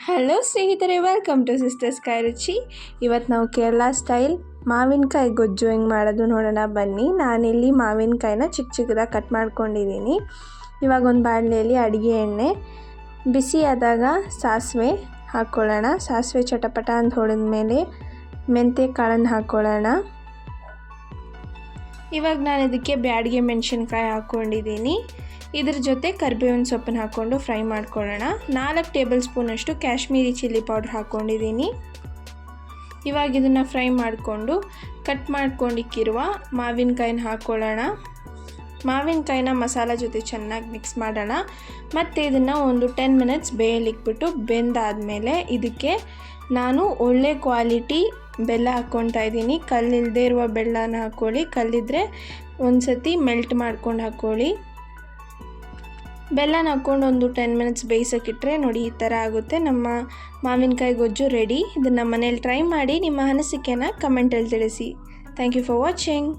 Hello ಸ್ನೇಹಿತರೆ, welcome to sisters ಕೈ ರುಚಿ. ಇವತ್ತು ನಾವು ಕೇರಳ ಸ್ಟೈಲ್ ಮಾವಿನಕಾಯಿ ಗೊಜ್ಜು ಹೆಂಗೆ ಮಾಡೋದು ನೋಡೋಣ ಬನ್ನಿ. ನಾನಿಲ್ಲಿ ಮಾವಿನಕಾಯಿನ ಚಿಕ್ಕ ಚಿಕ್ಕದಾಗಿ ಕಟ್ ಮಾಡ್ಕೊಂಡಿದ್ದೀನಿ. ಇವಾಗ ಒಂದು ಬಾಣಲೆಯಲ್ಲಿ ಅಡುಗೆ ಎಣ್ಣೆ ಬಿಸಿ ಆದಾಗ ಸಾಸಿವೆ ಹಾಕ್ಕೊಳ್ಳೋಣ. ಸಾಸಿವೆ ಚಟಪಟ ಅಂತ ಹೊಡೆದ ಮೇಲೆ ಮೆಂತ್ಯ ಕಾಳನ್ನು ಹಾಕ್ಕೊಳ್ಳೋಣ. ಇವಾಗ ನಾನು ಇದಕ್ಕೆ ಬ್ಯಾಡಿಗೆ ಮೆಣಸಿನ್ಕಾಯಿ ಹಾಕ್ಕೊಂಡಿದ್ದೀನಿ. ಇದ್ರ ಜೊತೆ ಕರಿಬೇವಿನ ಸೊಪ್ಪನ್ನು ಹಾಕ್ಕೊಂಡು ಫ್ರೈ ಮಾಡ್ಕೊಳ್ಳೋಣ. 4 ಟೇಬಲ್ ಸ್ಪೂನಷ್ಟು ಕಾಶ್ಮೀರಿ ಚಿಲ್ಲಿ ಪೌಡ್ರ್ ಹಾಕ್ಕೊಂಡಿದ್ದೀನಿ. ಇವಾಗ ಇದನ್ನು ಫ್ರೈ ಮಾಡಿಕೊಂಡು ಕಟ್ ಮಾಡ್ಕೊಂಡಿಕ್ಕಿರುವ ಮಾವಿನಕಾಯಿನ ಹಾಕ್ಕೊಳ್ಳೋಣ. ಮಾವಿನಕಾಯಿನ ಮಸಾಲ ಜೊತೆ ಚೆನ್ನಾಗಿ ಮಿಕ್ಸ್ ಮಾಡೋಣ. ಮತ್ತು ಇದನ್ನು ಒಂದು 10 ಮಿನಿಟ್ಸ್ ಬೇಯಲಿಕ್ಬಿಟ್ಟು ಬೆಂದಾದಮೇಲೆ ಇದಕ್ಕೆ ನಾನು ಒಳ್ಳೆ ಕ್ವಾಲಿಟಿ ಬೆಲ್ಲ ಹಾಕ್ಕೊಳ್ತಾ ಇದ್ದೀನಿ. ಕಲ್ಲಿಲ್ಲದೆ ಇರುವ ಬೆಲ್ಲನ ಹಾಕ್ಕೊಳ್ಳಿ, ಕಲ್ಲಿದ್ದರೆ ಒಂದು ಸತಿ ಮೆಲ್ಟ್ ಮಾಡ್ಕೊಂಡು ಹಾಕ್ಕೊಳ್ಳಿ. ಬೆಲ್ಲನ ಹಾಕ್ಕೊಂಡು ಒಂದು 10 ಮಿನಿಟ್ಸ್ ಬೇಯಿಸೋಕ್ಕಿಟ್ರೆ ನೋಡಿ ಈ ಥರ ಆಗುತ್ತೆ. ನಮ್ಮ ಮಾವಿನಕಾಯಿ ಗೊಜ್ಜು ರೆಡಿ. ಇದನ್ನು ಮನೇಲಿ ಟ್ರೈ ಮಾಡಿ ನಿಮ್ಮ ಅನಿಸಿಕೆನ ಕಮೆಂಟಲ್ಲಿ ತಿಳಿಸಿ. Thank you for watching.